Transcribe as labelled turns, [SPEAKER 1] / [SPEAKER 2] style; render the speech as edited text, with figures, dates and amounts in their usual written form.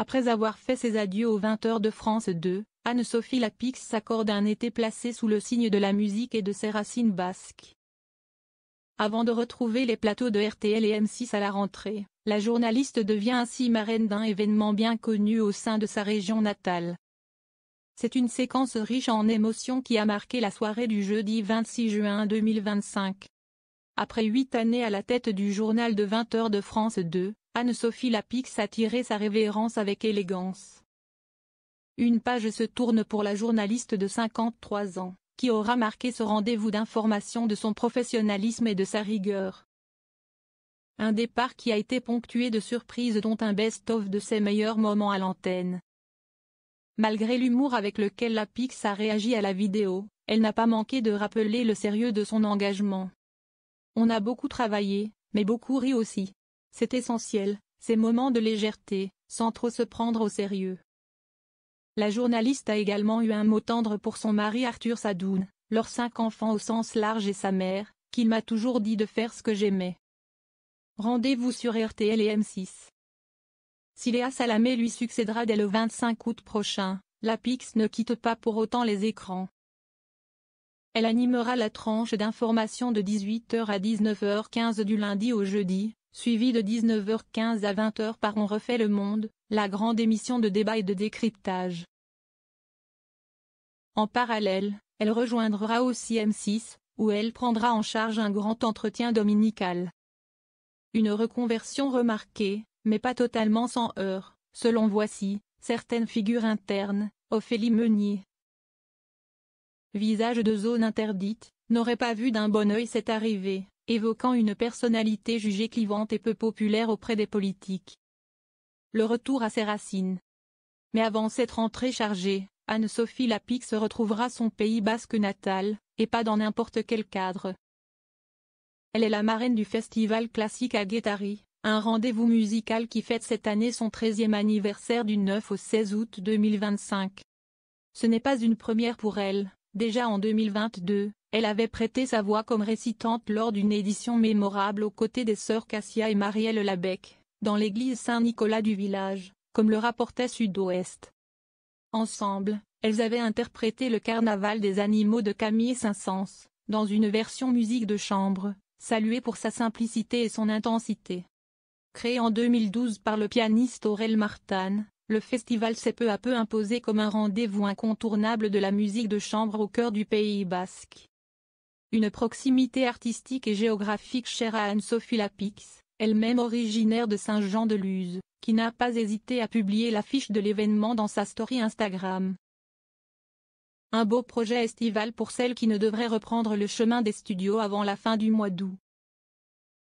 [SPEAKER 1] Après avoir fait ses adieux aux 20h de France 2, Anne-Sophie Lapix s'accorde un été placé sous le signe de la musique et de ses racines basques. Avant de retrouver les plateaux de RTL et M6 à la rentrée, la journaliste devient ainsi marraine d'un événement bien connu au sein de sa région natale. C'est une séquence riche en émotions qui a marqué la soirée du jeudi 26 juin 2025. Après 8 années à la tête du journal de 20h de France 2, Anne-Sophie Lapix a tiré sa révérence avec élégance. Une page se tourne pour la journaliste de 53 ans, qui aura marqué ce rendez-vous d'information de son professionnalisme et de sa rigueur. Un départ qui a été ponctué de surprises dont un best-of de ses meilleurs moments à l'antenne. Malgré l'humour avec lequel Lapix a réagi à la vidéo, elle n'a pas manqué de rappeler le sérieux de son engagement. On a beaucoup travaillé, mais beaucoup ri aussi. C'est essentiel, ces moments de légèreté, sans trop se prendre au sérieux. La journaliste a également eu un mot tendre pour son mari Arthur Sadoun, leurs 5 enfants au sens large et sa mère, qu'il m'a toujours dit de faire ce que j'aimais. Rendez-vous sur RTL et M6. Si Léa Salamé lui succédera dès le 25 août prochain, Lapix ne quitte pas pour autant les écrans. Elle animera la tranche d'information de 18h à 19h15 du lundi au jeudi, suivie de 19h15 à 20h par On refait le monde, la grande émission de débat et de décryptage. En parallèle, elle rejoindra aussi M6, où elle prendra en charge un grand entretien dominical. Une reconversion remarquée, mais pas totalement sans heurts, selon Voici, certaines figures internes, Ophélie Meunier. Visage de zone interdite, n'aurait pas vu d'un bon œil cette arrivée, évoquant une personnalité jugée clivante et peu populaire auprès des politiques. Le retour à ses racines. Mais avant cette rentrée chargée, Anne-Sophie Lapix retrouvera son Pays basque natal, et pas dans n'importe quel cadre. Elle est la marraine du festival classique à Guétari, un rendez-vous musical qui fête cette année son 13e anniversaire du 9 au 16 août 2025. Ce n'est pas une première pour elle. Déjà en 2022, elle avait prêté sa voix comme récitante lors d'une édition mémorable aux côtés des sœurs Cassia et Marielle Labec, dans l'église Saint-Nicolas du village, comme le rapportait Sud-Ouest. Ensemble, elles avaient interprété le Carnaval des animaux de Camille Saint-Saëns, dans une version musique de chambre, saluée pour sa simplicité et son intensité. Créé en 2012 par le pianiste Aurel Martán, le festival s'est peu à peu imposé comme un rendez-vous incontournable de la musique de chambre au cœur du Pays basque. Une proximité artistique et géographique chère à Anne-Sophie Lapix, elle-même originaire de Saint-Jean-de-Luz, qui n'a pas hésité à publier l'affiche de l'événement dans sa story Instagram. Un beau projet estival pour celle qui ne devrait reprendre le chemin des studios avant la fin du mois d'août.